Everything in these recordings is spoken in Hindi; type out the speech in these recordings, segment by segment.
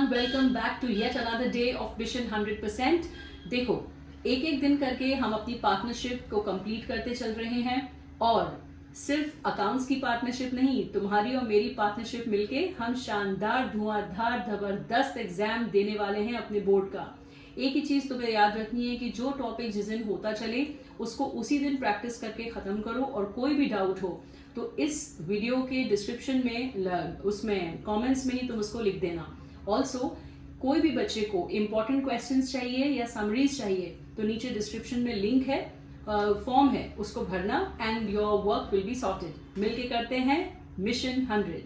everyone, welcome back to yet another day of Mission 100%। देखो, एक एक दिन करके हम अपनी पार्टनरशिप को कंप्लीट करते चल रहे हैं और सिर्फ अकाउंट्स की पार्टनरशिप नहीं, तुम्हारी और मेरी पार्टनरशिप मिलके हम शानदार धुआंधार जबरदस्त एग्जाम देने वाले हैं अपने बोर्ड का। एक ही चीज तुम्हें याद रखनी है कि जो टॉपिक जिस दिन होता चले उसको उसी दिन प्रैक्टिस करके खत्म करो, और कोई भी डाउट हो तो इस वीडियो के डिस्क्रिप्शन में उसमें कमेंट्स में ही तुम उसको लिख देना। ऑल्सो कोई भी बच्चे को इंपॉर्टेंट क्वेश्चंस चाहिए या समरीज चाहिए तो नीचे डिस्क्रिप्शन में लिंक है, फॉर्म है, उसको भरना and your work will be sorted. मिलके करते हैं मिशन 100।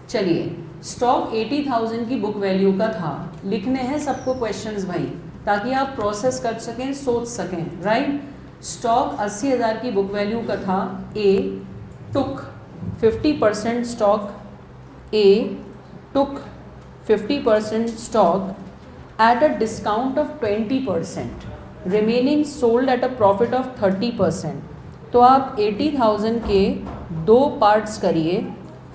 चलिए, स्टॉक 80,000 की बुक वैल्यू का था, लिखने हैं सबको क्वेश्चंस भाई, ताकि आप प्रोसेस कर सकें, सोच सकें, राइट। स्टॉक 80,000 की बुक वैल्यू का था। ए टुक 50% stock, A took 50% stock at a discount of 20%, remaining sold at a profit of 30%। तो आप 80,000 के दो पार्ट्स करिए,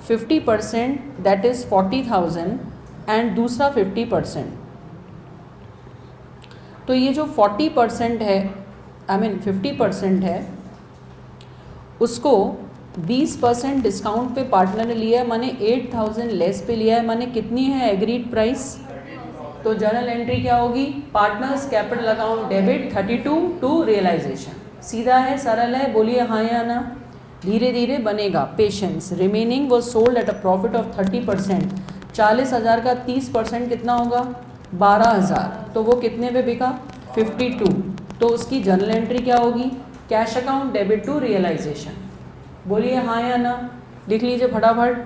50% दैट इज़ 40,000 एंड दूसरा 50%। तो ये जो 40% है, 50% है, उसको 20% डिस्काउंट पे पार्टनर ने लिया है, माने 8,000 लेस पे लिया है, माने कितनी है एग्रीड प्राइस। तो जर्नल एंट्री क्या होगी, partners capital account debit 32 to realisation. सीधा है, सरल है, बोलिए हाँ या ना। धीरे धीरे बनेगा, पेशेंस। रिमेनिंग वो sold at a profit of 30%। 40,000 का 30% कितना होगा, 12,000। तो वो कितने पे बिका, 52। तो उसकी जर्नल एंट्री क्या होगी, cash account debit to realisation. बोलिए हाँ या ना, लिख लीजिए फटाफट।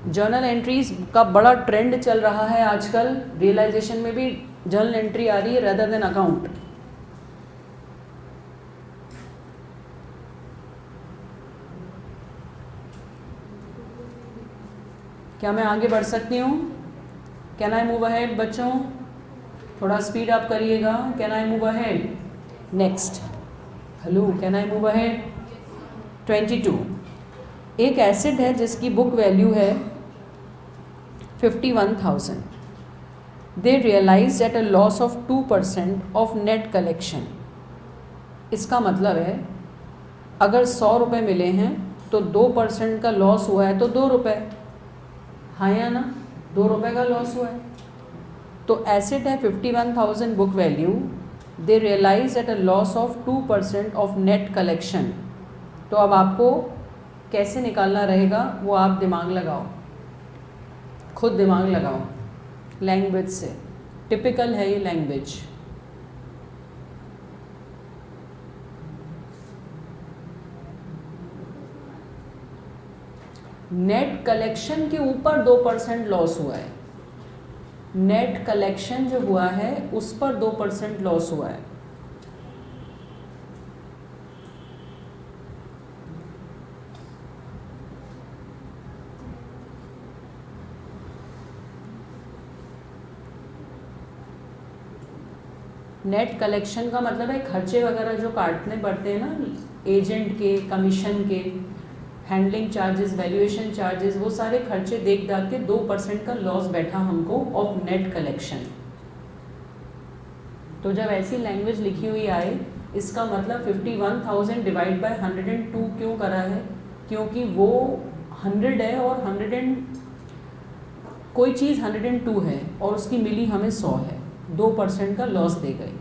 जर्नल एंट्रीज का बड़ा ट्रेंड चल रहा है आजकल, रियलाइजेशन में भी जर्नल एंट्री आ रही है रेदर देन अकाउंट। क्या मैं आगे बढ़ सकती हूँ? कैन आई मूव अहेड बच्चों? थोड़ा स्पीड अप करिएगा। Can I move ahead? Next, hello, can I move ahead? 22, एक एसेट है जिसकी बुक वैल्यू है 51,000। They realise at a loss of 2% of net collection. इसका मतलब है अगर 100 रुपये मिले हैं तो 2% का लॉस हुआ है तो 2 रुपये, हाँ या ना, 2 रुपये का लॉस हुआ है। तो एसेट है 51,000 book value, they realise at a loss of 2% of net collection. तो अब आपको कैसे निकालना रहेगा वो आप दिमाग लगाओ, खुद दिमाग लगाओ, लैंग्वेज से। टिपिकल है ये लैंग्वेज। नेट कलेक्शन के ऊपर 2% लॉस हुआ है, नेट कलेक्शन जो हुआ है उस पर 2% लॉस हुआ है। नेट कलेक्शन का मतलब है खर्चे वगैरह जो काटने पड़ते हैं ना, एजेंट के, कमीशन के, हैंडलिंग चार्जेस, वैल्यूएशन चार्जेस, वो सारे खर्चे देख दाख के 2% का लॉस बैठा हमको ऑफ नेट कलेक्शन। तो जब ऐसी लैंग्वेज लिखी हुई आए, इसका मतलब 51,000 डिवाइड बाय 102 क्यों करा है, क्योंकि वो 100 है और 100 कोई चीज़ 102 है और उसकी मिली हमें 100 है, 2% का लॉस दे गई।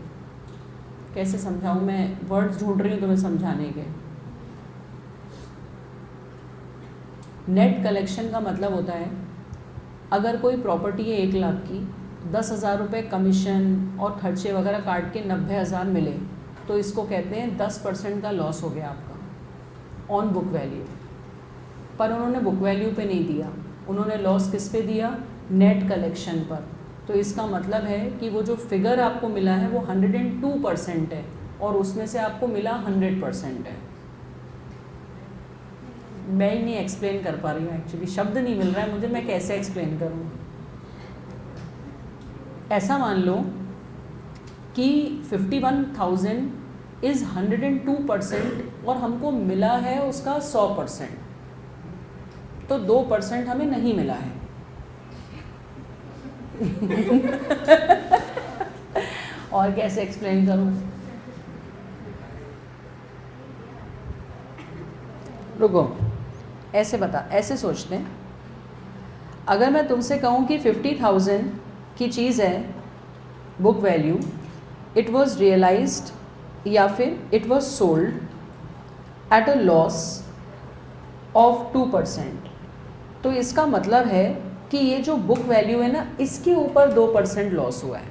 कैसे समझाऊँ मैं, वर्ड्स ढूंढ रही हूँ तुम्हें समझाने के। नेट कलेक्शन का मतलब होता है अगर कोई प्रॉपर्टी है 1 लाख की, 10,000 रुपये कमीशन और खर्चे वगैरह काट के 90,000 मिले, तो इसको कहते हैं 10% का लॉस हो गया आपका ऑन बुक वैल्यू। पर उन्होंने बुक वैल्यू पे नहीं दिया, उन्होंने लॉस किस पे दिया, नेट कलेक्शन पर। तो इसका मतलब है कि वो जो फिगर आपको मिला है वो 102% है और उसमें से आपको मिला 100% है। मैं ही नहीं एक्सप्लेन कर पा रही हूँ, एक्चुअली शब्द नहीं मिल रहा है मुझे, मैं कैसे एक्सप्लेन करूँ। ऐसा मान लो कि 51,000 इज़ 102% और हमको मिला है उसका 100%। तो 2% हमें नहीं मिला है। और कैसे एक्सप्लेन करूं? रुको, ऐसे सोचते हैं, अगर मैं तुमसे कहूं कि 50,000 की चीज़ है book value, it was realised या फिर it was sold at a loss of 2%, तो इसका मतलब है कि ये जो बुक वैल्यू है ना, इसके ऊपर 2% लॉस हुआ है।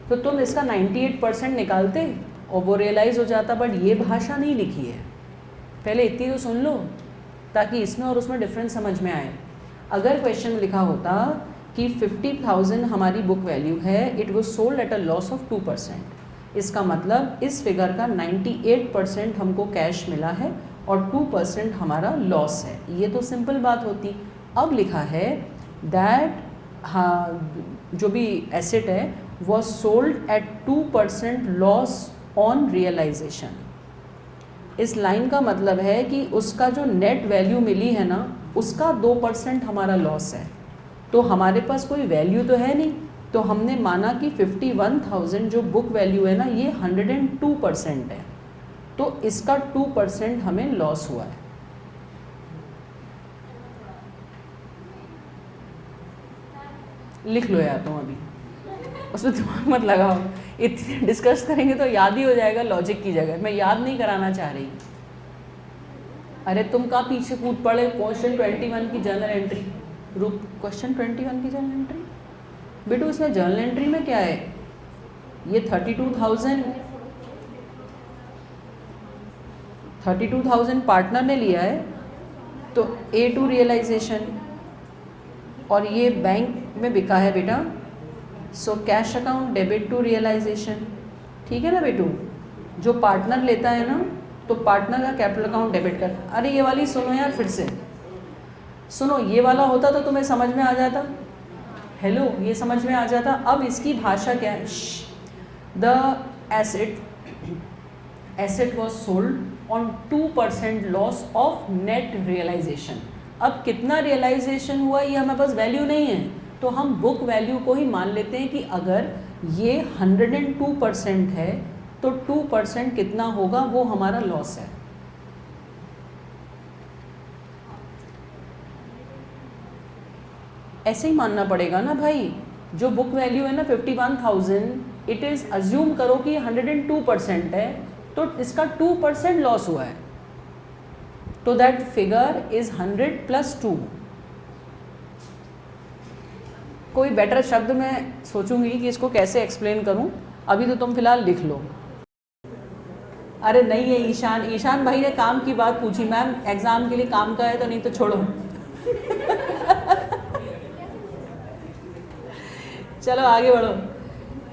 तो तुम इसका 98% निकालते और वो रियलाइज़ हो जाता, बट ये भाषा नहीं लिखी है। पहले इतनी तो सुन लो ताकि इसमें और उसमें डिफरेंस समझ में आए। अगर क्वेश्चन में लिखा होता कि 50,000 हमारी बुक वैल्यू है, it was sold at a loss of 2%, इसका मतलब इस फिगर का 98% हमको कैश मिला है और 2% हमारा लॉस है। ये तो सिंपल बात होती। अब लिखा है दैट जो भी एसेट है was sold at 2% loss on realisation. इस लाइन का मतलब है कि उसका जो नेट वैल्यू मिली है ना, उसका 2% हमारा लॉस है। तो हमारे पास कोई वैल्यू तो है नहीं, तो हमने माना कि 51,000 जो बुक वैल्यू है ना, ये 102% है, तो इसका 2% हमें लॉस हुआ है। लिख लो यार तुम, अभी उसमें दिमाग मत लगाओ, इतने डिस्कस करेंगे तो याद ही हो जाएगा लॉजिक की जगह। मैं याद नहीं कराना चाह रही। अरे तुम कहाँ पीछे कूद पड़े? क्वेश्चन 21 की जर्नल एंट्री। रुक, क्वेश्चन 21 की जर्नल एंट्री बेटू, इसमें जर्नल एंट्री में क्या है? ये 32,000 पार्टनर ने लिया है, तो A2 रियलाइजेशन, और ये बैंक में बिका है बेटा, so cash account debit to realisation. ठीक है ना बेटू? जो पार्टनर लेता है ना, तो पार्टनर का कैपिटल अकाउंट डेबिट कर। अरे ये वाली सुनो यार, फिर से सुनो, ये वाला होता तो तुम्हें समझ में आ जाता। हेलो, ये समझ में आ जाता। अब इसकी भाषा क्या है? The asset was sold on 2% loss of net realisation. अब कितना रियलाइजेशन हुआ ये हमारे पास वैल्यू नहीं है, तो हम बुक वैल्यू को ही मान लेते हैं कि अगर ये 102% है तो 2% कितना होगा, वो हमारा लॉस है। ऐसे ही मानना पड़ेगा ना भाई। जो बुक वैल्यू है ना 51,000, इट इज़ अज्यूम करो कि 102% है, तो इसका 2% लॉस हुआ है, तो दैट फिगर इज 100 + 2। कोई बेटर शब्द मैं सोचूंगी कि इसको कैसे एक्सप्लेन करूं, अभी तो तुम फिलहाल लिख लो। अरे नहीं है ईशान भाई ने काम की बात पूछी। मैम एग्जाम के लिए काम का है तो, नहीं तो छोड़ो। चलो आगे बढ़ो।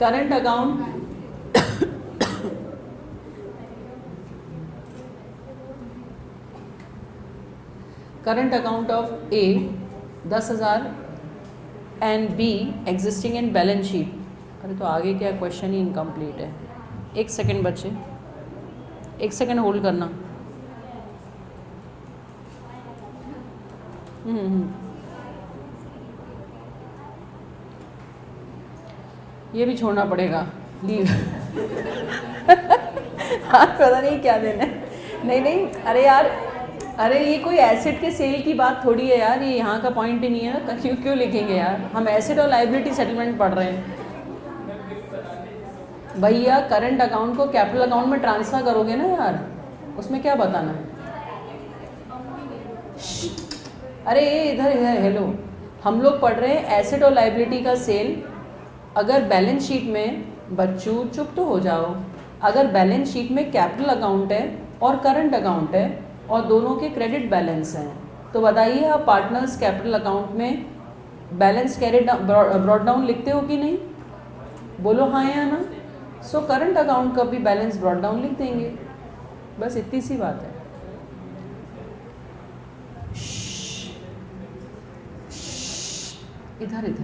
Current account, current account of A 10,000 and B existing in balance sheet. अरे तो आगे क्या, क्वेश्चन ही इनकम्प्लीट है। एक सेकंड बच्चे, एक सेकंड होल्ड करना। ये भी छोड़ना पड़ेगा, लीव। हाँ पता नहीं क्या देना है। नहीं, अरे यार, अरे ये कोई एसेट के सेल की बात थोड़ी है यार, ये यहाँ का पॉइंट ही नहीं है ना। क्यों लिखेंगे यार, हम एसेट और लाइबिलिटी सेटलमेंट पढ़ रहे हैं भैया। करंट अकाउंट को कैपिटल अकाउंट में ट्रांसफ़र करोगे ना यार, उसमें क्या बताना है? अरे इधर हेलो, हम लोग पढ़ रहे हैं एसेट और लाइबिलिटी का सेल। अगर बैलेंस शीट में, बच्चों चुप तो हो जाओ, अगर बैलेंस शीट में कैपिटल अकाउंट है और करंट अकाउंट है और दोनों के क्रेडिट बैलेंस हैं, तो बताइए आप पार्टनर्स कैपिटल अकाउंट में बैलेंस कैरिड ब्रॉड डाउन लिखते हो कि नहीं? बोलो हाँ या ना। सो करंट अकाउंट का भी बैलेंस ब्रॉड डाउन लिख देंगे, बस इतनी सी बात है। इधर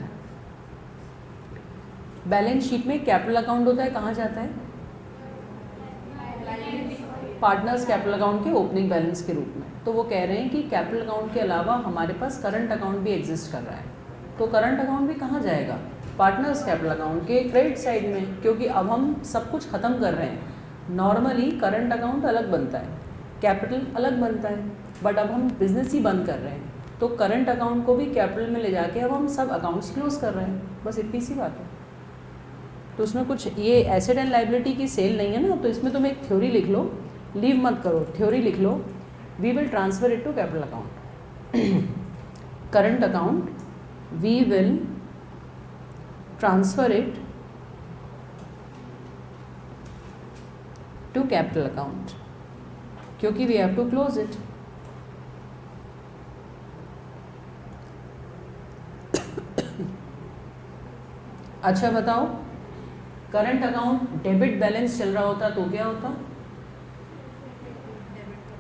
बैलेंस शीट में कैपिटल अकाउंट होता है, कहाँ जाता है? पार्टनर्स कैपिटल अकाउंट के ओपनिंग बैलेंस के रूप में। तो वो कह रहे हैं कि कैपिटल अकाउंट के अलावा हमारे पास करंट अकाउंट भी एग्जिस्ट कर रहा है। तो करंट अकाउंट भी कहाँ जाएगा? पार्टनर्स कैपिटल अकाउंट के क्रेडिट साइड में, क्योंकि अब हम सब कुछ ख़त्म कर रहे हैं। नॉर्मली करंट अकाउंट अलग बनता है, कैपिटल अलग बनता है, बट अब हम बिजनेस ही बंद कर रहे हैं, तो करंट अकाउंट को भी कैपिटल में ले जाके अब हम सब अकाउंट्स क्लोज कर रहे हैं। बस इतनी सी बात है। तो उसमें कुछ ये एसेट एंड लाइबिलिटी की सेल नहीं है ना, तो इसमें तुम एक थ्योरी लिख लो, लीव मत करो, थ्योरी लिख लो, we will transfer it to capital account. Current account we will transfer it to capital account, क्योंकि we have to close it. अच्छा बताओ, करंट अकाउंट डेबिट बैलेंस चल रहा होता तो क्या होता?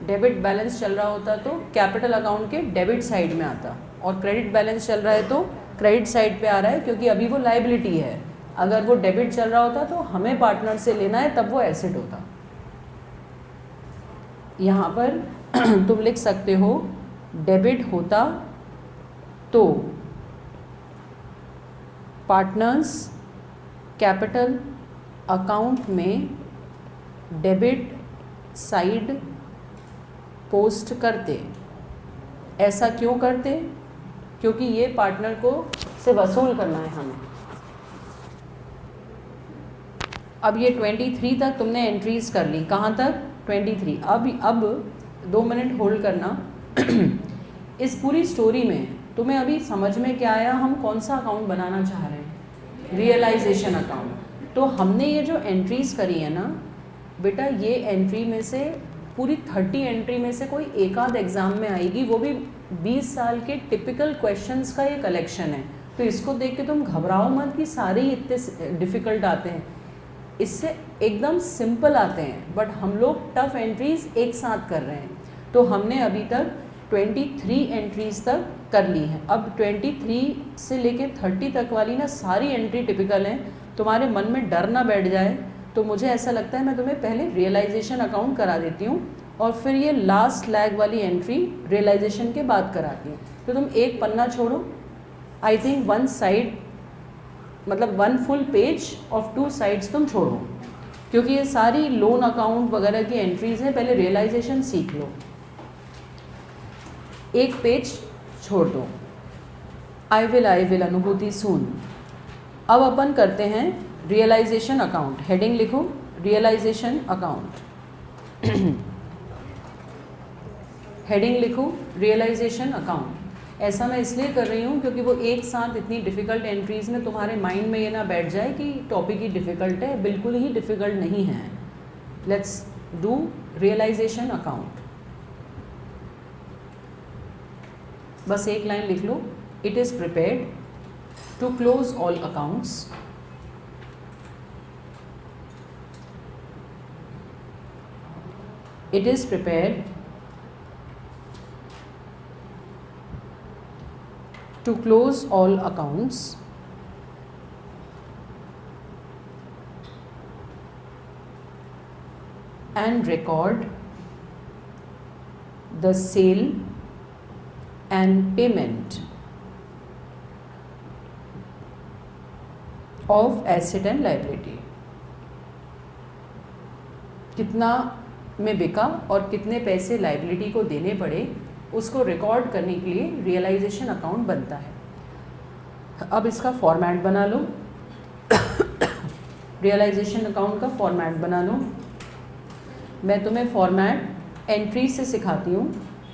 डेबिट बैलेंस चल रहा होता तो कैपिटल अकाउंट के डेबिट साइड में आता, और क्रेडिट बैलेंस चल रहा है तो क्रेडिट साइड पे आ रहा है, क्योंकि अभी वो लाइबिलिटी है। अगर वो डेबिट चल रहा होता तो हमें पार्टनर से लेना है, तब वो एसेट होता। यहाँ पर तुम लिख सकते हो डेबिट होता तो पार्टनर्स कैपिटल अकाउंट में डेबिट साइड पोस्ट करते। ऐसा क्यों करते? क्योंकि ये पार्टनर को से वसूल करना है हमें। अब ये 23 तक तुमने एंट्रीज कर ली। कहाँ तक? 23। अब 2 मिनट होल्ड करना। इस पूरी स्टोरी में तुम्हें अभी समझ में क्या आया? हम कौन सा अकाउंट बनाना चाह रहे हैं? Realisation account. तो हमने ये जो एंट्रीज करी है ना बेटा, ये एंट्री में से पूरी 30 एंट्री में से कोई एक आध एग्ज़ाम में आएगी, वो भी 20 साल के टिपिकल क्वेश्चंस का ये कलेक्शन है। तो इसको देख के तुम घबराओ मत कि सारे ही इतने डिफ़िकल्ट आते हैं। इससे एकदम सिंपल आते हैं, बट हम लोग टफ एंट्रीज एक साथ कर रहे हैं। तो हमने अभी तक 23 एंट्रीज तक कर ली हैं। अब 23 से लेके 30 तक वाली ना सारी एंट्री टिपिकल हैं। तुम्हारे मन में डर ना बैठ जाए, तो मुझे ऐसा लगता है मैं तुम्हें पहले रियलाइजेशन अकाउंट करा देती हूँ, और फिर ये लास्ट लैग वाली एंट्री रियलाइजेशन के बाद कराती हूँ। तो तुम एक पन्ना छोड़ो, आई थिंक 1 साइड, मतलब 1 फुल पेज ऑफ 2 साइड्स तुम छोड़ो, क्योंकि ये सारी लोन अकाउंट वगैरह की एंट्रीज हैं। पहले रियलाइजेशन सीख लो। एक पेज छोड़ दो। आई विल अनुभूति सून। अब अपन करते हैं रियलाइजेशन अकाउंट। हेडिंग लिखो, रियलाइजेशन अकाउंट। हेडिंग लिखो, रियलाइजेशन अकाउंट। ऐसा मैं इसलिए कर रही हूँ क्योंकि वो एक साथ इतनी डिफ़िकल्ट एंट्रीज़ में तुम्हारे माइंड में ये ना बैठ जाए कि टॉपिक ही डिफ़िकल्ट है। बिल्कुल ही डिफ़िकल्ट नहीं है। Let's do realisation account. बस एक लाइन लिख लो, it is prepared to close all accounts it is prepared to close all accounts and record the sale and payment of asset and liability। कितना में बिका और कितने पैसे लाइबिलिटी को देने पड़े, उसको रिकॉर्ड करने के लिए रियलाइजेशन अकाउंट बनता है। अब इसका फॉर्मेट बना लो। रियलाइजेशन अकाउंट का फॉर्मेट बना लो। मैं तुम्हें फॉर्मेट एंट्री से सिखाती हूँ,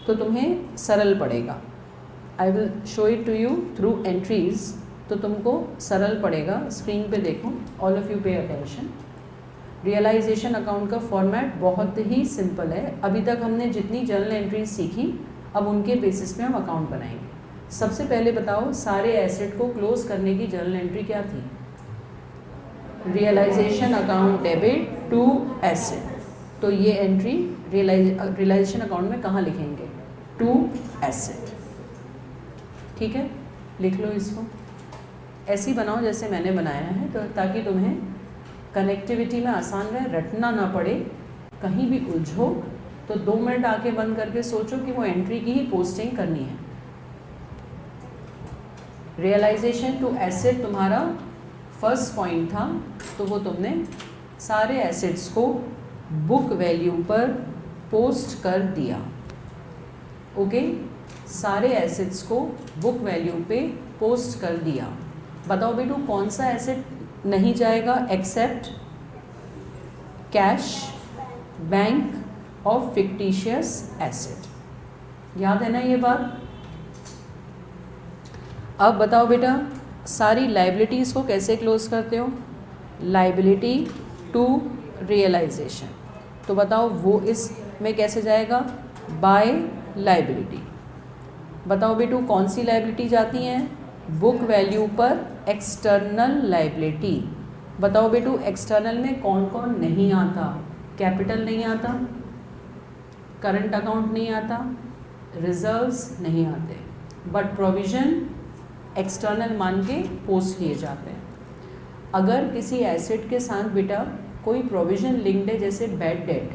तो तुम्हें सरल पड़ेगा। I will show it to you through entries, तो तुमको सरल पड़ेगा। स्क्रीन पे देखो, all of you pay attention. Realisation account का फॉर्मेट बहुत ही सिंपल है। अभी तक हमने जितनी जर्नल एंट्रीज सीखी, अब उनके बेसिस पे हम अकाउंट बनाएंगे। सबसे पहले बताओ, सारे एसेट को क्लोज करने की जर्नल एंट्री क्या थी? Realisation account debit to asset. तो ये एंट्री रियलाइजेशन अकाउंट में कहाँ लिखेंगे? To asset. ठीक है, लिख लो इसको। ऐसे ही बनाओ जैसे मैंने बनाया है, तो ताकि तुम्हें कनेक्टिविटी में आसान रहे, रटना ना पड़े, कहीं भी उलझो तो 2 मिनट आके बंद करके सोचो कि वो एंट्री की ही पोस्टिंग करनी है। रियलाइजेशन टू एसेट तुम्हारा फर्स्ट पॉइंट था, तो वो तुमने सारे एसेट्स को बुक वैल्यू पर पोस्ट कर दिया। ओके, सारे एसेट्स को बुक वैल्यू पे पोस्ट कर दिया। बताओ बेटू कौन सा एसेट नहीं जाएगा एक्सेप्ट कैश, बैंक और फिक्टिशियस एसेट। याद है ना ये बात? अब बताओ बेटा सारी लाइबिलिटीज़ को कैसे क्लोज करते हो? Liability to realisation. तो बताओ वो इसमें कैसे जाएगा? By liability. बताओ बेटू कौन सी लाइबिलिटी जाती हैं? बुक वैल्यू पर एक्सटर्नल लाइबिलिटी। बताओ बेटू एक्सटर्नल में कौन कौन नहीं आता? कैपिटल नहीं आता, करंट अकाउंट नहीं आता, रिजर्व्स नहीं आते, बट प्रोविज़न एक्सटर्नल मान के पोस्ट किए जाते हैं। अगर किसी एसेट के साथ बेटा कोई प्रोविज़न लिंक्ड है जैसे बैड डेट,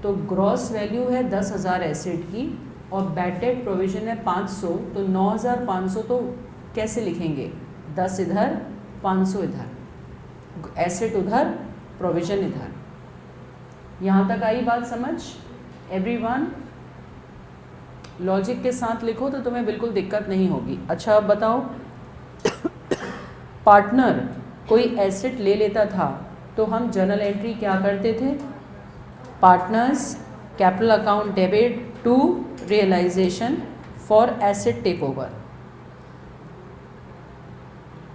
तो ग्रॉस वैल्यू है 10,000 एसेट की और बैड डेट प्रोविज़न है 500, तो 9,500 तो कैसे लिखेंगे? 10 इधर 500 इधर, एसेट उधर प्रोविज़न इधर। यहाँ तक आई बात समझ? एवरीवन लॉजिक के साथ लिखो तो तुम्हें बिल्कुल दिक्कत नहीं होगी। अच्छा अब बताओ पार्टनर कोई एसेट ले लेता था तो हम जर्नल एंट्री क्या करते थे? Partners capital account debit to realisation for asset take over.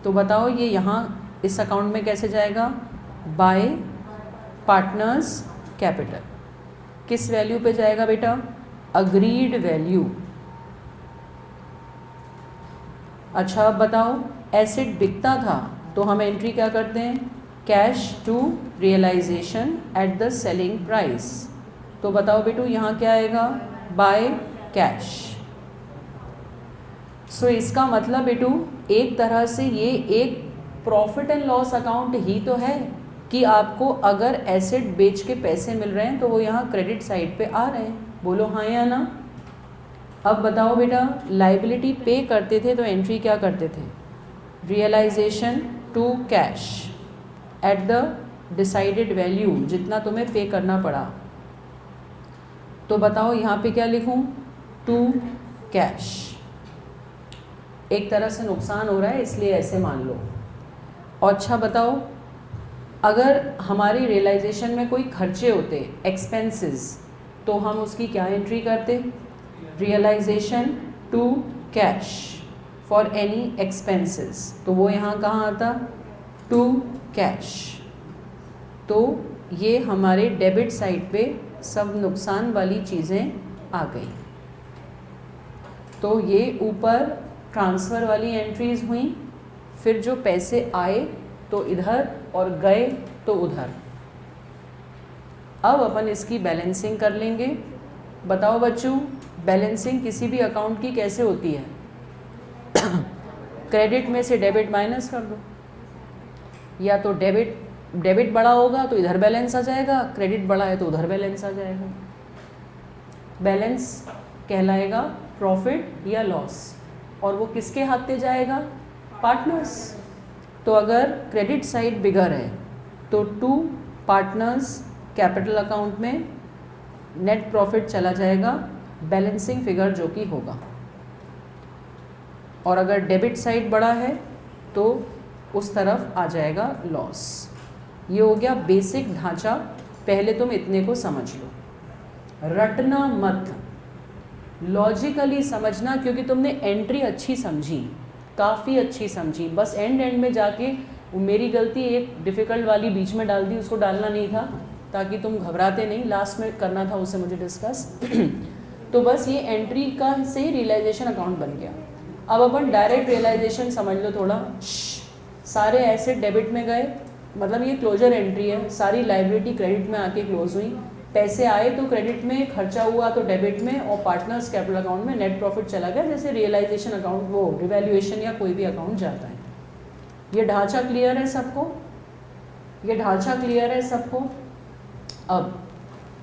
तो बताओ ये यहाँ इस अकाउंट में कैसे जाएगा? By partners capital. किस वैल्यू पे जाएगा बेटा? Agreed value. अच्छा अब बताओ एसेट बिकता था तो हम एंट्री क्या करते हैं? Cash to realisation at the selling price. तो बताओ बेटू यहाँ क्या आएगा? By cash. सो इसका मतलब बेटू एक तरह से ये एक प्रॉफिट एंड लॉस अकाउंट ही तो है कि आपको अगर एसेट बेच के पैसे मिल रहे हैं तो वो यहाँ क्रेडिट साइड पे आ रहे हैं। बोलो हाँ या ना? अब बताओ बेटा लाइबिलिटी पे करते थे तो एंट्री क्या करते थे? Realisation to cash at the decided value, जितना तुम्हें पे करना पड़ा। तो बताओ यहाँ पे क्या लिखूँ? To cash. एक तरह से नुकसान हो रहा है इसलिए ऐसे मान लो। और अच्छा बताओ अगर हमारी रियलाइजेशन में कोई खर्चे होते एक्सपेंसेस, तो हम उसकी क्या एंट्री करते? Realisation to cash for any expenses. तो वो यहाँ कहाँ आता? To cash. तो ये हमारे डेबिट साइड पे सब नुकसान वाली चीज़ें आ गई। तो ये ऊपर ट्रांसफ़र वाली एंट्रीज़ हुई, फिर जो पैसे आए तो इधर और गए तो उधर। अब अपन इसकी बैलेंसिंग कर लेंगे। बताओ बच्चों बैलेंसिंग किसी भी अकाउंट की कैसे होती है? क्रेडिट में से डेबिट माइनस कर दो, या तो डेबिट बड़ा होगा तो इधर बैलेंस आ जाएगा, क्रेडिट बड़ा है तो उधर बैलेंस आ जाएगा। बैलेंस कहलाएगा प्रॉफिट या लॉस, और वो किसके हाथ पे जाएगा? पार्टनर्स। तो अगर क्रेडिट साइड बिगर है तो टू पार्टनर्स कैपिटल अकाउंट में नेट प्रॉफिट चला जाएगा, बैलेंसिंग फिगर जो कि होगा। और अगर डेबिट साइड बड़ा है तो उस तरफ आ जाएगा लॉस। ये हो गया बेसिक ढांचा। पहले तुम इतने को समझ लो, रटना मत, लॉजिकली समझना, क्योंकि तुमने एंट्री अच्छी समझी, काफ़ी अच्छी समझी। बस एंड में जाके वो मेरी गलती एक डिफ़िकल्ट वाली बीच में डाल दी, उसको डालना नहीं था ताकि तुम घबराते नहीं। लास्ट में करना था उससे मुझे डिस्कस तो बस ये एंट्री का से ही रियलाइजेशन अकाउंट बन गया। अब अपन डायरेक्ट रियलाइजेशन समझ लो थोड़ा। सारे एसेट डेबिट में गए, मतलब ये क्लोजर एंट्री है। सारी लाइबिलिटी क्रेडिट में आके क्लोज हुई, पैसे आए तो क्रेडिट में, खर्चा हुआ तो डेबिट में, और पार्टनर्स कैपिटल अकाउंट में नेट प्रॉफिट चला गया, जैसे रियलाइजेशन अकाउंट वो रिवैल्यूएशन या कोई भी अकाउंट जाता है। ये ढांचा क्लियर है सबको? ये ढांचा क्लियर है सबको?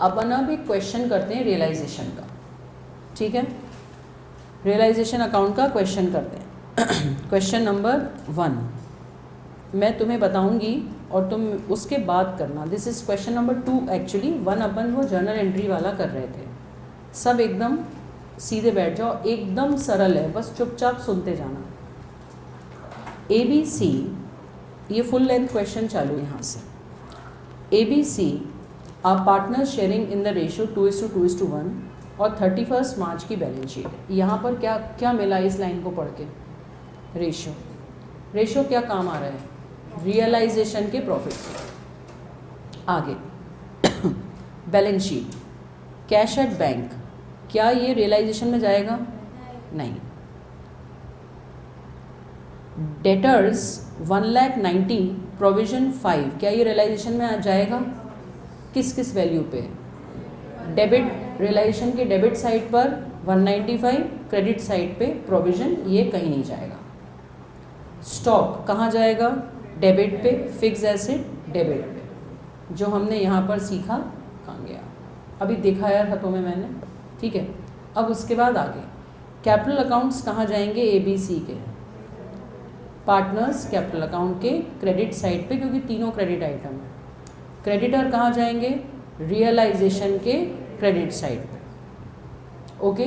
अपन अब एक क्वेश्चन करते हैं रियलाइजेशन का, ठीक है। रियलाइजेशन अकाउंट का क्वेश्चन करते हैं। क्वेश्चन नंबर 1 मैं तुम्हें बताऊंगी और तुम उसके बाद करना। This is question number 2 actually. 1 अपन वो जर्नल एंट्री वाला कर रहे थे। सब एकदम सीधे बैठ जाओ, एकदम सरल है, बस चुपचाप सुनते जाना। ABC, ये फुल लेंथ क्वेश्चन चालू यहाँ से। ABC are partner sharing in the ratio 2:2:1 और 31 मार्च की बैलेंस शीट। यहाँ पर क्या क्या मिला इस लाइन को पढ़ के? रेशियो क्या काम आ रहा है? रियलाइजेशन के प्रॉफिट से। आगे balance sheet, cash at bank, क्या ये रियलाइजेशन में जाएगा? नहीं। डेटर्स 1,90,000 प्रोविजन 5, क्या ये रियलाइजेशन में आ जाएगा? किस किस वैल्यू पे? डेबिट, रियलाइजेशन के डेबिट साइड पर 195, क्रेडिट साइड पे प्रोविजन, ये कहीं नहीं जाएगा। स्टॉक कहाँ जाएगा? डेबिट पे। फिक्स एसेट डेबिट पे। जो हमने यहाँ पर सीखा कहाँ गया? अभी दिखाया था तुम्हें मैंने, ठीक है। अब उसके बाद आगे कैपिटल अकाउंट्स कहाँ जाएंगे? ABC के पार्टनर्स कैपिटल अकाउंट के क्रेडिट साइड पे, क्योंकि तीनों क्रेडिट आइटम है। क्रेडिटर कहाँ जाएंगे? रियलाइजेशन के क्रेडिट साइड पे। ओके,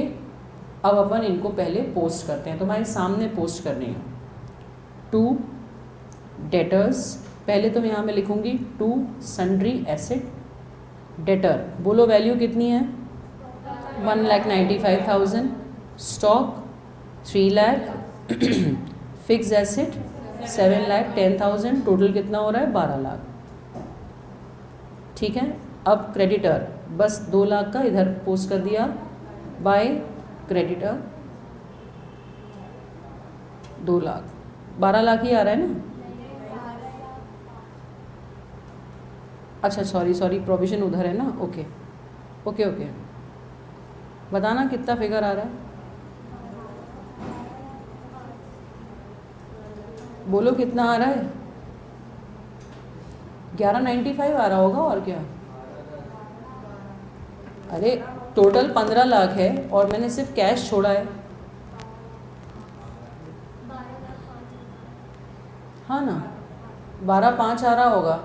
अब अपन इनको पहले पोस्ट करते हैं, तुम्हारे सामने पोस्ट करने हैं। 2 डेटर्स, पहले तो मैं यहाँ में लिखूँगी 2 सन्ड्री एसेट। डेटर बोलो वैल्यू कितनी है? 1,95,000। Stock 3 lakh. Fix asset 7,10,000। Total कितना हो रहा है? 12 लाख। ठीक है। अब क्रेडिटर बस 2 लाख का इधर पोस्ट कर दिया बाय क्रेडिटर। 2 लाख, 12 लाख ही आ रहा है ना? अच्छा सॉरी, प्रोविजन उधर है ना। ओके, बताना कितना फिगर आ रहा है? बोलो कितना आ रहा है? 1195 आ रहा होगा, और क्या? अरे टोटल 15 लाख है और मैंने सिर्फ कैश छोड़ा है, हाँ ना? 12,500 आ रहा होगा,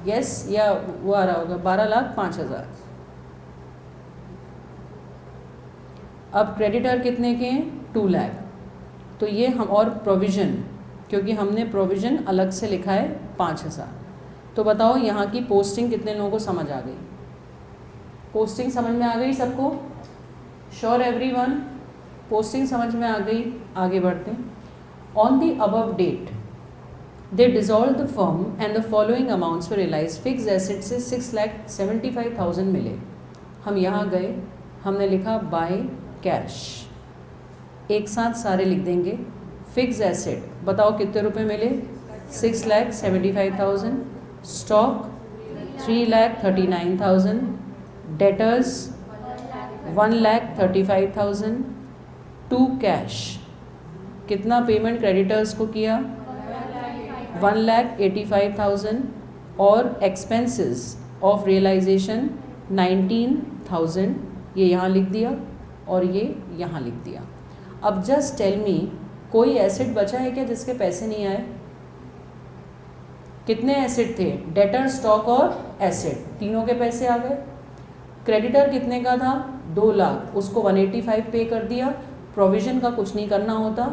यस, या वो आ रहा होगा 12,05,000। अब क्रेडिटर कितने के हैं? 2 लाख। तो ये हम, और प्रोविज़न, क्योंकि हमने प्रोविज़न अलग से लिखा है 5,000। तो बताओ यहाँ की पोस्टिंग कितने लोगों को समझ आ गई? पोस्टिंग समझ में आ गई सबको? Sure everyone? पोस्टिंग समझ में आ गई? आगे बढ़ते हैं। On the above date they dissolve the firm and the following amounts were realise. Fix asset से 6,75,000 मिले। हम यहाँ गए, हमने लिखा बाय कैश, एक साथ सारे लिख देंगे। फिक्स एसेट बताओ कितने रुपए मिले? 6,75,000। स्टॉक 3,39,000। डेटर्स 1,35,000। टू कैश कितना पेमेंट क्रेडिटर्स को किया? 1,85,000। और एक्सपेंसेस ऑफ रियलाइजेशन 19,000। ये यहाँ लिख दिया और ये यहाँ लिख दिया। अब जस्ट टेल मी, कोई एसेट बचा है क्या जिसके पैसे नहीं आए? कितने एसेट थे? डेटर, स्टॉक और एसेट, तीनों के पैसे आ गए। क्रेडिटर कितने का था? 2 लाख, उसको 185 पे कर दिया। प्रोविज़न का कुछ नहीं करना होता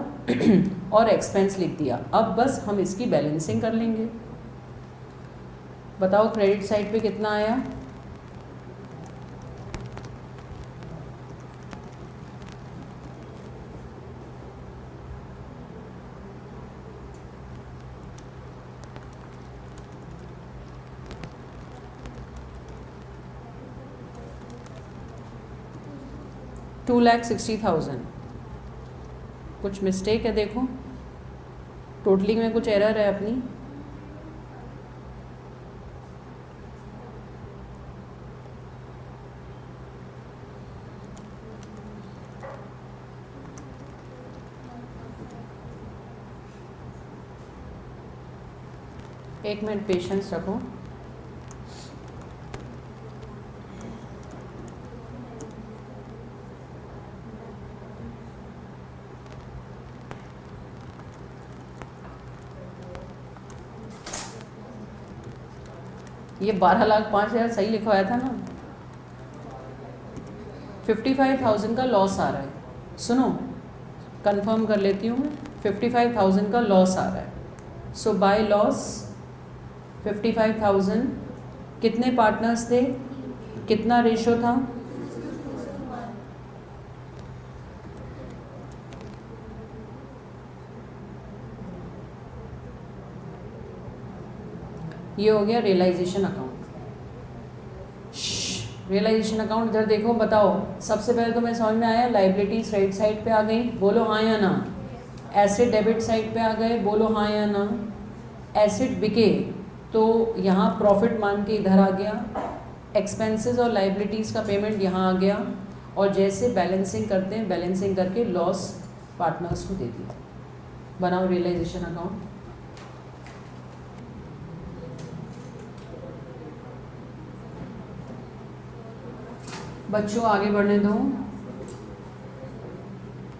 और एक्सपेंस लिख दिया। अब बस हम इसकी बैलेंसिंग कर लेंगे। बताओ क्रेडिट साइड पे कितना आया? $2,60,000। कुछ मिस्टेक है देखो, टोटलिंग में कुछ एरर है अपनी। एक मिनट पेशेंस रखो। ये 12,05,000 सही लिखवाया था ना। 55,000 का लॉस आ रहा है, सुनो कंफर्म कर लेती हूँ मैं, 55,000 का लॉस आ रहा है। सो बाय लॉस 55,000, कितने पार्टनर्स थे, कितना रेशो था, ये हो गया रियलाइजेशन अकाउंट। रियलाइजेशन अकाउंट इधर देखो, बताओ सबसे पहले तो मैं समझ में आया, लाइबिलिटीज राइट साइड पे आ गई, बोलो हाँ या ना। एसेट डेबिट साइड पे आ गए, बोलो हाँ या ना। एसेट बिके तो यहाँ प्रॉफिट मान के इधर आ गया, एक्सपेंसेस और लाइबिलिटीज़ का पेमेंट यहाँ आ गया, और जैसे बैलेंसिंग करते हैं बैलेंसिंग करके लॉस पार्टनर्स को दे दिया। बनाओ रियलाइजेशन अकाउंट। बच्चों आगे बढ़ने दो,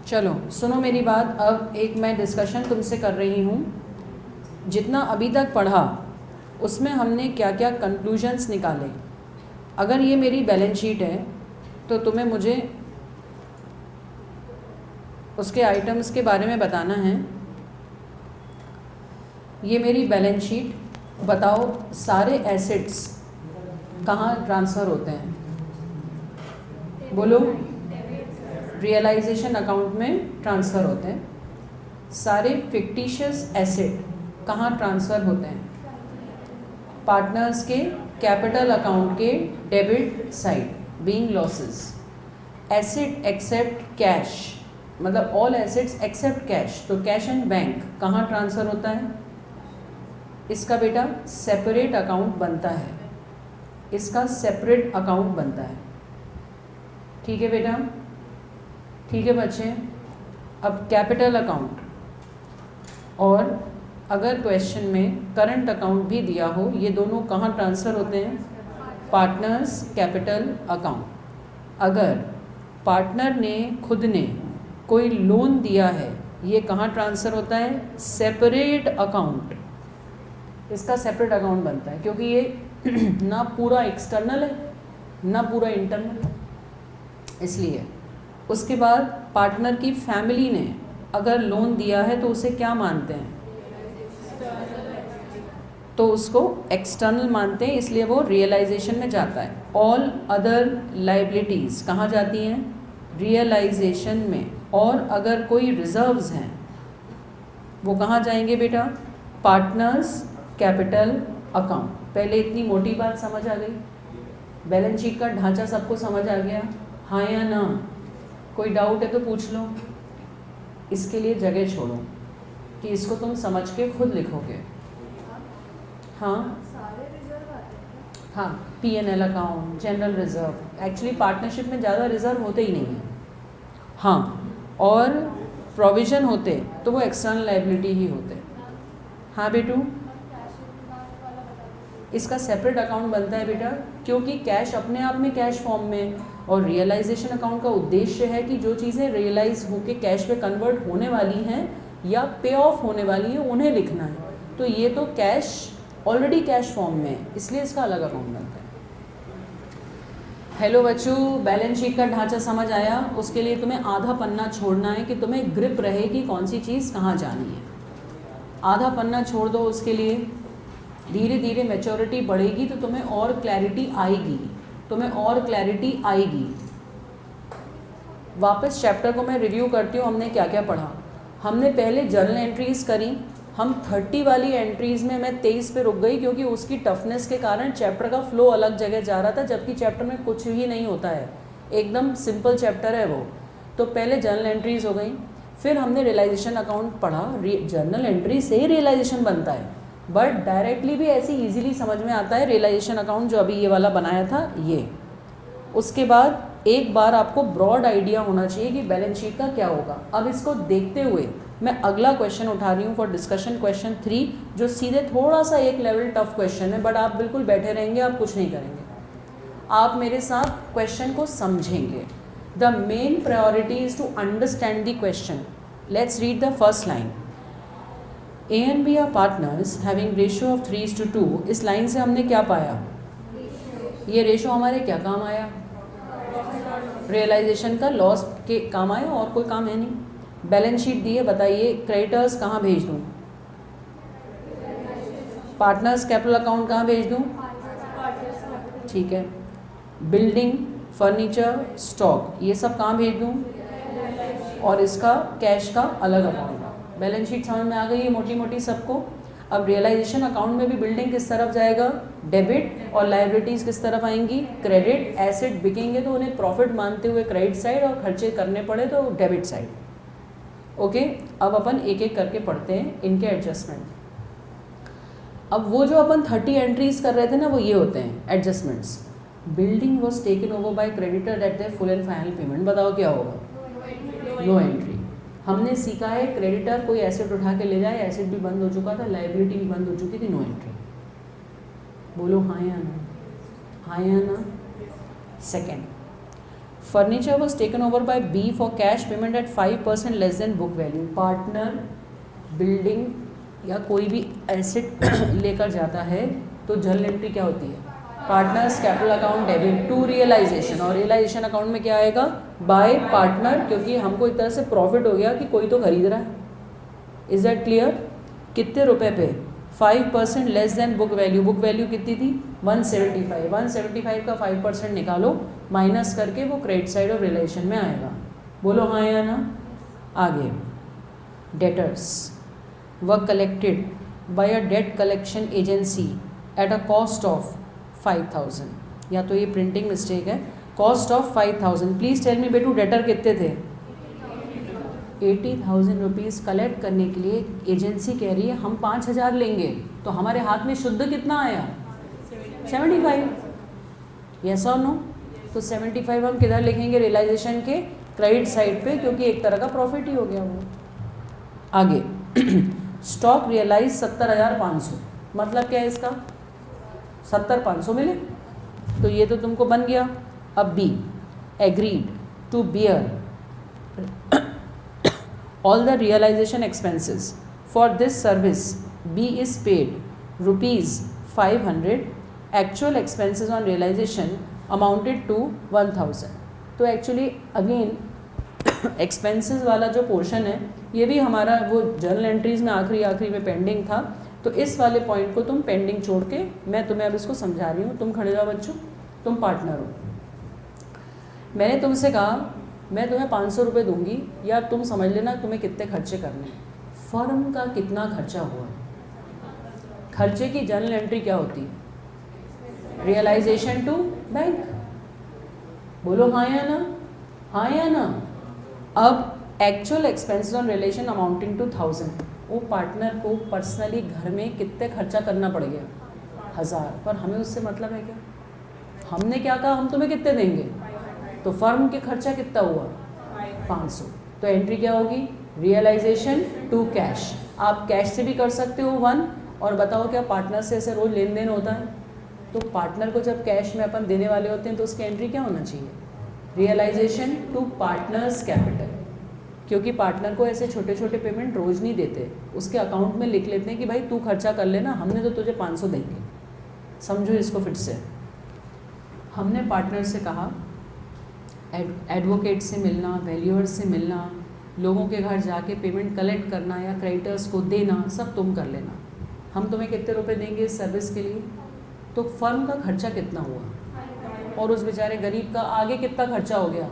चलो सुनो मेरी बात। अब एक मैं डिस्कशन तुमसे कर रही हूँ, जितना अभी तक पढ़ा उसमें हमने क्या क्या कंक्लूजन्स निकाले। अगर ये मेरी बैलेंस शीट है तो तुम्हें मुझे उसके आइटम्स के बारे में बताना है। ये मेरी बैलेंस शीट, बताओ सारे एसेट्स कहाँ ट्रांसफ़र होते हैं, बोलो। रियलाइजेशन अकाउंट में ट्रांसफ़र होते हैं। सारे फिक्टिशियस एसेट कहाँ ट्रांसफ़र होते हैं, पार्टनर्स के कैपिटल अकाउंट के debit side being losses. Asset except cash, मतलब ऑल एसेट्स एक्सेप्ट कैश, तो कैश एंड बैंक कहाँ ट्रांसफ़र होता है, इसका बेटा सेपरेट अकाउंट बनता है, इसका सेपरेट अकाउंट बनता है। ठीक है बेटा, ठीक है बच्चे। अब कैपिटल अकाउंट, और अगर क्वेश्चन में करंट अकाउंट भी दिया हो, ये दोनों कहाँ ट्रांसफ़र होते हैं, पार्टनर्स कैपिटल अकाउंट। अगर पार्टनर ने खुद ने कोई लोन दिया है, ये कहाँ ट्रांसफ़र होता है, सेपरेट अकाउंट, इसका सेपरेट अकाउंट बनता है, क्योंकि ये ना पूरा एक्सटर्नल है ना पूरा इंटरनल, इसलिए। उसके बाद पार्टनर की फैमिली ने अगर लोन दिया है तो उसे क्या मानते हैं, तो उसको एक्सटर्नल मानते हैं, इसलिए वो रियलाइजेशन में जाता है। ऑल अदर लाइबिलिटीज़ कहाँ जाती हैं, रियलाइजेशन में। और अगर कोई रिजर्व्स हैं वो कहाँ जाएंगे बेटा, पार्टनर्स कैपिटल अकाउंट। पहले इतनी मोटी बात समझ आ गई, बैलेंस शीट का ढांचा सबको समझ आ गया, हाँ या ना। कोई डाउट है तो पूछ लो, इसके लिए जगह छोड़ो कि इसको तुम समझ के खुद लिखोगे। हाँ हाँ, P&L account, general reserve, actually partnership में ज़्यादा रिज़र्व होते ही नहीं हैं। हाँ, और प्रोविज़न होते तो वो एक्सटर्नल लाइबिलिटी ही होते। हाँ बेटू, इसका सेपरेट अकाउंट बनता है बेटा, क्योंकि कैश अपने आप में कैश फॉर्म में, और रियलाइजेशन अकाउंट का उद्देश्य है कि जो चीज़ें रियलाइज होके कैश में कन्वर्ट होने वाली हैं या पे ऑफ होने वाली हैं उन्हें लिखना है। तो ये तो कैश ऑलरेडी कैश फॉर्म में है, इसलिए इसका अलग अकाउंट बनता है। हेलो बच्चों, बैलेंस शीट का ढांचा समझ आया। उसके लिए तुम्हें आधा पन्ना छोड़ना है कि तुम्हें ग्रिप रहे कि कौन सी चीज़ कहाँ जानी है। आधा पन्ना छोड़ दो, उसके लिए धीरे धीरे मैच्योरिटी बढ़ेगी तो तुम्हें और क्लैरिटी आएगी, तुम्हें और क्लैरिटी आएगी। वापस चैप्टर को मैं रिव्यू करती हूँ, हमने क्या क्या पढ़ा। हमने पहले जर्नल एंट्रीज़ करी, हम 30 वाली एंट्रीज़ में मैं 23 पे रुक गई, क्योंकि उसकी टफनेस के कारण चैप्टर का फ्लो अलग जगह जा रहा था, जबकि चैप्टर में कुछ भी नहीं होता है, एकदम सिंपल चैप्टर है वो। तो पहले जर्नल एंट्रीज़ हो गई, फिर हमने रियलाइजेशन अकाउंट पढ़ा। जर्नल एंट्री से ही रियलाइजेशन बनता है, बट डायरेक्टली भी ऐसे ईजिली समझ में आता है रियलाइजेशन अकाउंट, जो अभी ये वाला बनाया था ये। उसके बाद एक बार आपको ब्रॉड आइडिया होना चाहिए कि बैलेंस शीट का क्या होगा। अब इसको देखते हुए मैं अगला क्वेश्चन उठा रही हूँ फॉर डिस्कशन, क्वेश्चन 3, जो सीधे थोड़ा सा एक लेवल टफ क्वेश्चन है, बट आप बिल्कुल बैठे रहेंगे, आप कुछ नहीं करेंगे, आप मेरे साथ क्वेश्चन को समझेंगे। The main priority is to understand the question. Let's read the first line. A and B are partners having ratio of 3:2। इस लाइन से हमने क्या पाया, ये रेशो हमारे क्या काम आया, रियलाइजेशन का लॉस के काम आया, और कोई काम है नहीं। बैलेंस शीट दी है, बताइए क्रेडिटर्स कहाँ भेज दूँ, पार्टनर्स कैपिटल अकाउंट कहाँ भेज दूँ, ठीक है। बिल्डिंग, फर्नीचर, स्टॉक, ये सब कहाँ भेज दूँ, और इसका कैश का अलग अकाउंट। बैलेंस शीट समझ में आ गई है मोटी मोटी सबको। अब रियलाइजेशन अकाउंट में भी बिल्डिंग किस तरफ जाएगा, डेबिट, और लाइबिलिटीज़ किस तरफ आएंगी, क्रेडिट। एसेट बिकेंगे तो उन्हें प्रॉफिट मानते हुए क्रेडिट साइड, और खर्चे करने पड़े तो डेबिट साइड। ओके, अब अपन एक एक करके पढ़ते हैं इनके एडजस्टमेंट। अब वो जो अपन 30 एंट्रीज कर रहे थे ना, वो ये होते हैं adjustments. Building was taken over bye creditor at the full and final payment, बताओ क्या होगा, नो एंट्री। हमने सीखा है क्रेडिटर कोई एसेट उठा के ले जाए, एसेट भी बंद हो चुका था, लाइबिलिटी भी बंद हो चुकी थी, नो एंट्री। बोलो हाँ या ना, हाँ या ना। Second, furniture was taken over by B for cash payment at 5% less than book value. Partner building या कोई भी एसेट लेकर जाता है तो जर्नल एंट्री क्या होती है, partners capital account debit to realisation, और रियलाइजेशन अकाउंट में क्या आएगा, बाय पार्टनर, क्योंकि हमको एक तरह से प्रॉफिट हो गया कि कोई तो खरीद रहा है। Is that clear. कितने रुपए पे, 5% less than book value. Book value कितनी थी, 175। 175 का 5% निकालो, माइनस करके वो क्रेडिट साइड ऑफ रियलाइजेशन में आएगा। बोलो हाँ या ना। आगे, debtors were collected by a debt collection agency at a cost of 5000, या तो ये प्रिंटिंग मिस्टेक है, cost of 5000। Please tell me बेटू डेटर कितने थे, 80,000 रुपीज़ कलेक्ट करने के लिए एजेंसी कह रही है हम 5,000 लेंगे, तो हमारे हाथ में शुद्ध कितना आया, 75। यस और नो। तो 75 हम किधर लिखेंगे, रियलाइजेशन के क्रेडिट साइड पे, क्योंकि एक तरह का प्रॉफिट ही हो गया वो। आगे, स्टॉक रियलाइज 70,500, मतलब क्या है इसका, 70,500 मिले, तो ये तो तुमको बन गया। अब B, agreed to bear all the realization expenses for this service. B is paid ₹500. Actual expenses on realization amounted to 1,000. तो एक्चुअली अगेन एक्सपेंसेस वाला जो पोर्शन है ये भी हमारा वो जर्नल एंट्रीज में आखिरी में पेंडिंग था, तो इस वाले पॉइंट को तुम पेंडिंग छोड़ के, मैं तुम्हें अब इसको समझा रही हूँ। तुम खड़े जाओ बच्चों, तुम पार्टनर हो। मैंने तुमसे कहा मैं तुम्हें 500 रुपये दूंगी, या तुम समझ लेना तुम्हें कितने खर्चे करने हैं। फर्म का कितना खर्चा हुआ, खर्चे की जर्नल एंट्री क्या होती है, रियलाइजेशन टू बैंक। बोलो हाँ या ना, हाँ या ना। अब actual expenses on relation amounting to 1000, वो पार्टनर को पर्सनली घर में कितने खर्चा करना पड़ गया, 1000, पर हमें उससे मतलब है क्या, हमने क्या कहा हम तुम्हें कितने देंगे, तो फर्म के खर्चा कितना हुआ, 500। तो एंट्री क्या होगी, रियलाइजेशन टू कैश। आप कैश से भी कर सकते हो 1, और बताओ क्या पार्टनर से ऐसे रोज लेन देन होता है, तो पार्टनर को जब कैश में अपन देने वाले होते हैं तो उसकी एंट्री क्या होना चाहिए, रियलाइजेशन टू पार्टनर्स कैपिटल, क्योंकि पार्टनर को ऐसे छोटे छोटे पेमेंट रोज नहीं देते, उसके अकाउंट में लिख लेते हैं कि भाई तू खर्चा कर लेना, हमने तो तुझे 500 देंगे। समझो इसको फिर से। हमने पार्टनर से कहा एडवोकेट से मिलना, वैल्यूअर से मिलना, लोगों के घर जाके पेमेंट कलेक्ट करना या क्रेडिटर्स को देना, सब तुम कर लेना, हम तुम्हें कितने रुपए देंगे इस सर्विस के लिए। तो फर्म का खर्चा कितना हुआ और उस बेचारे गरीब का आगे कितना खर्चा हो गया,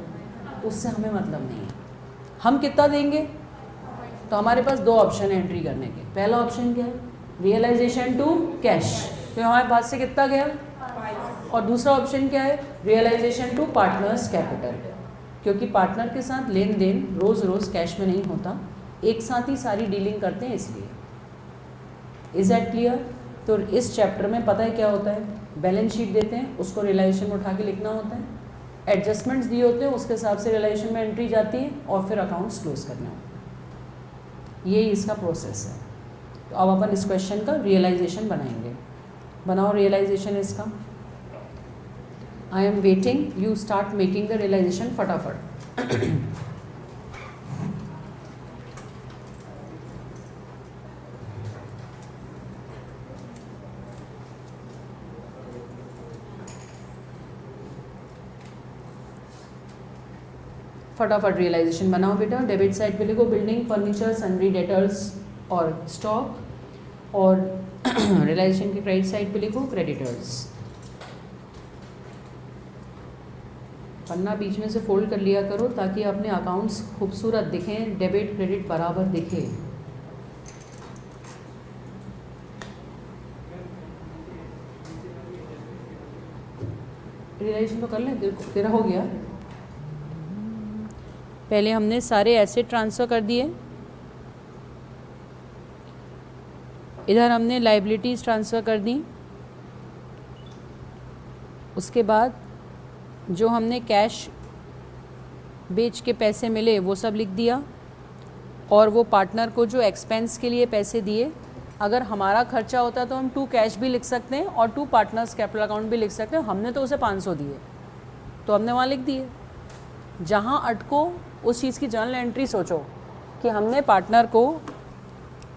उससे हमें मतलब नहीं है। हम कितना देंगे, तो हमारे पास दो ऑप्शन है एंट्री करने के। पहला ऑप्शन क्या है, रियलाइजेशन टू कैश, तो हमारे पास से कितना गया, और दूसरा ऑप्शन क्या है, रियलाइजेशन टू पार्टनर्स कैपिटल, क्योंकि पार्टनर के साथ लेन देन रोज़ रोज़ कैश में नहीं होता, एक साथ ही सारी डीलिंग करते हैं इसलिए। Is that clear. तो इस चैप्टर में पता है क्या होता है, बैलेंस शीट देते हैं, उसको रियलाइजेशन में उठा के लिखना होता है, एडजस्टमेंट्स दिए होते हैं, उसके हिसाब से रियलाइजेशन में एंट्री जाती है, और फिर अकाउंट्स क्लोज करना होता है। ये इसका प्रोसेस है। तो अब अपन इस क्वेश्चन का रियलाइजेशन बनाएंगे। बनाओ रियलाइजेशन इसका। I am waiting, you start making the realisation फटाफट। फटाफट रियलाइजेशन बनाओ बेटा। डेबिट साइड पे लिखो बिल्डिंग, फर्नीचर, सन्ड्री, डेटर्स और स्टॉक, और रियलाइजेशन के क्रेडिट साइड पे लिखो क्रेडिटर्स। पन्ना बीच में से फोल्ड कर लिया करो ताकि अपने अकाउंट्स खूबसूरत दिखें, डेबिट क्रेडिट बराबर दिखे। रियलाइजेशन तो कर लें, तेरा हो गया। पहले हमने सारे एसेट ट्रांसफ़र कर दिए, इधर हमने लाइबिलिटीज़ ट्रांसफ़र कर दी, उसके बाद जो हमने कैश बेच के पैसे मिले वो सब लिख दिया, और वो पार्टनर को जो एक्सपेंस के लिए पैसे दिए, अगर हमारा खर्चा होता तो हम 2 कैश भी लिख सकते हैं और 2 पार्टनर्स कैपिटल अकाउंट भी लिख सकते हैं। हमने तो उसे 500 दिए तो हमने वहाँ लिख दिए। जहाँ अटको उस चीज़ की जर्नल एंट्री सोचो कि हमने पार्टनर को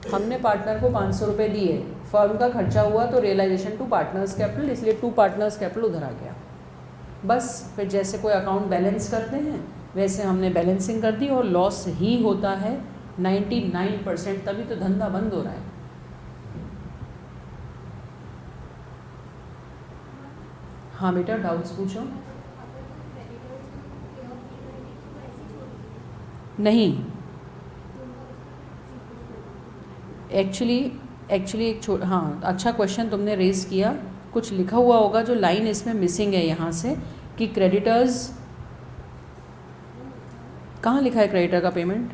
500 रुपये दिए, फर्म का खर्चा हुआ तो रियलाइजेशन टू पार्टनर्स कैपिटल, इसलिए 2 पार्टनर्स कैपिटल उधर आ गया। बस फिर जैसे कोई अकाउंट बैलेंस करते हैं वैसे हमने बैलेंसिंग कर दी, और लॉस ही होता है 99%, तभी तो धंधा बंद हो रहा है। हाँ बेटा, डाउट्स पूछो। नहीं, एक्चुअली एक हाँ, अच्छा क्वेश्चन तुमने रेज़ किया। कुछ लिखा हुआ होगा जो लाइन इसमें मिसिंग है यहाँ से, कि क्रेडिटर्स कहाँ लिखा है क्रेडिटर का payment?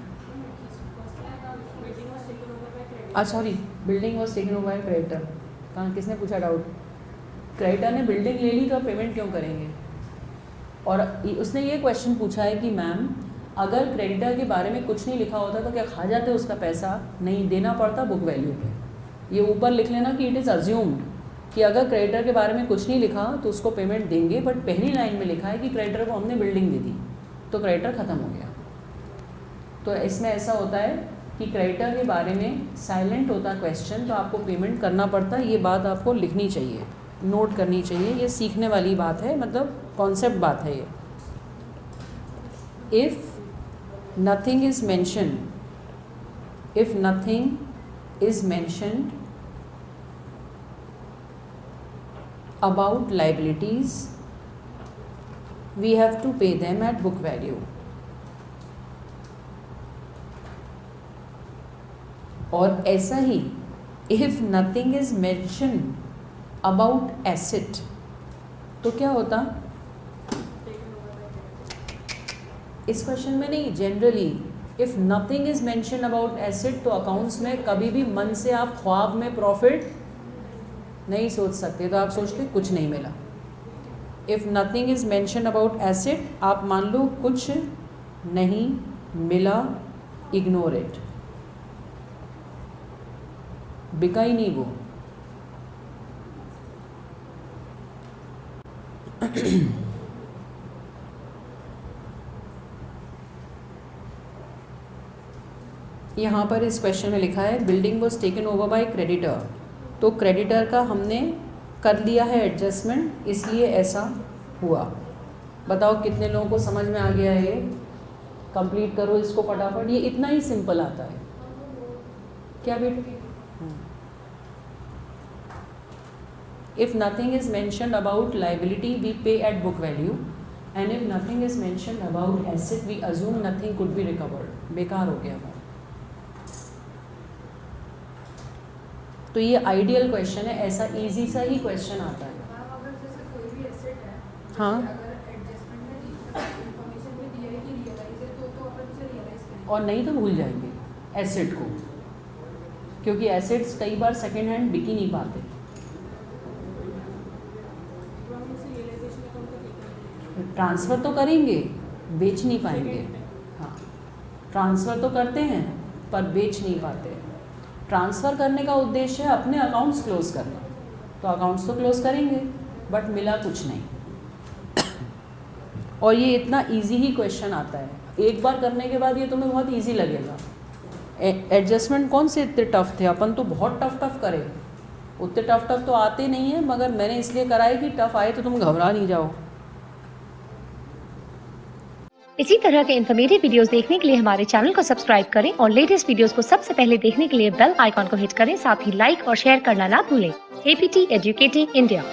Sorry, building was taken over bye creditor. कहाँ, किसने पूछा डाउट? क्रेडिटर ने बिल्डिंग ले ली तो आप पेमेंट क्यों करेंगे? और उसने ये क्वेश्चन पूछा है कि मैम अगर क्रेडिटर के बारे में कुछ नहीं लिखा होता तो क्या खा जाते उसका पैसा? नहीं, देना पड़ता बुक वैल्यू पे। ये ऊपर लिख लेना कि इट इज़ अज्यूम्ड कि अगर क्रेडिटर के बारे में कुछ नहीं लिखा तो उसको पेमेंट देंगे, बट पहली लाइन में लिखा है कि क्रेडिटर को हमने बिल्डिंग दे दी तो क्रेडिटर ख़त्म हो गया। तो इसमें ऐसा होता है कि क्रेडिटर के बारे में साइलेंट होता क्वेश्चन तो आपको पेमेंट करना पड़ता है। ये बात आपको लिखनी चाहिए, नोट करनी चाहिए, ये सीखने वाली बात है, मतलब कॉन्सेप्ट बात है ये। If nothing is mentioned, if nothing is mentioned about liabilities, we have to pay them at book value. और ऐसा ही if nothing is mentioned about asset, तो क्या होता? इस क्वेश्चन में नहीं, generally if nothing is mentioned about asset तो अकाउंट्स में कभी भी मन से आप ख्वाब में प्रॉफिट नहीं सोच सकते, तो आप सोचते कुछ नहीं मिला। If nothing is mention about asset, आप मान लो कुछ नहीं मिला, इग्नोर इट, बिका ही नहीं वो। यहाँ पर इस क्वेश्चन में लिखा है building was taken over bye creditor, तो क्रेडिटर का हमने कर लिया है एडजस्टमेंट, इसलिए ऐसा हुआ। बताओ कितने लोगों को समझ में आ गया है? ये कंप्लीट करो इसको फटाफट, ये इतना ही सिंपल आता है। क्या बेटा? If nothing is mentioned about liability we pay at book value, and if nothing is mentioned about asset we assume nothing could be recovered. बेकार हो गया वो। तो ये आइडियल क्वेश्चन है, ऐसा इजी सा ही क्वेश्चन आता है। अगर जैसे कोई भी एसेट है, हाँ, अगर एडजस्टमेंट में इंफॉर्मेशन में दिया है कि रियलाइज है तो अपन उसे रियलाइज करेंगे, और नहीं तो भूल जाएंगे एसेट को, क्योंकि एसेट्स कई बार सेकेंड हैंड बिक ही नहीं पाते। तो हम उसे रियलाइजेशन अकाउंट को देखेंगे। ट्रांसफ़र तो करेंगे, बेच नहीं पाएंगे। हाँ, ट्रांसफ़र तो करते हैं पर बेच नहीं पाते। ट्रांसफ़र करने का उद्देश्य है अपने अकाउंट्स क्लोज करना, तो अकाउंट्स तो क्लोज करेंगे बट मिला कुछ नहीं। और ये इतना इजी ही क्वेश्चन आता है, एक बार करने के बाद ये तुम्हें बहुत इजी लगेगा। एडजस्टमेंट कौन से इतने टफ़ थे? अपन तो बहुत टफ़ करे, उतने टफ़ तो आते नहीं हैं, मगर मैंने इसलिए कराए कि टफ़ आए तो तुम घबरा नहीं जाओ। इसी तरह के इन्फॉर्मेटिव वीडियोस देखने के लिए हमारे चैनल को सब्सक्राइब करें और लेटेस्ट वीडियोस को सबसे पहले देखने के लिए बेल आइकॉन को हिट करें। साथ ही लाइक और शेयर करना ना भूलें। APT educating India.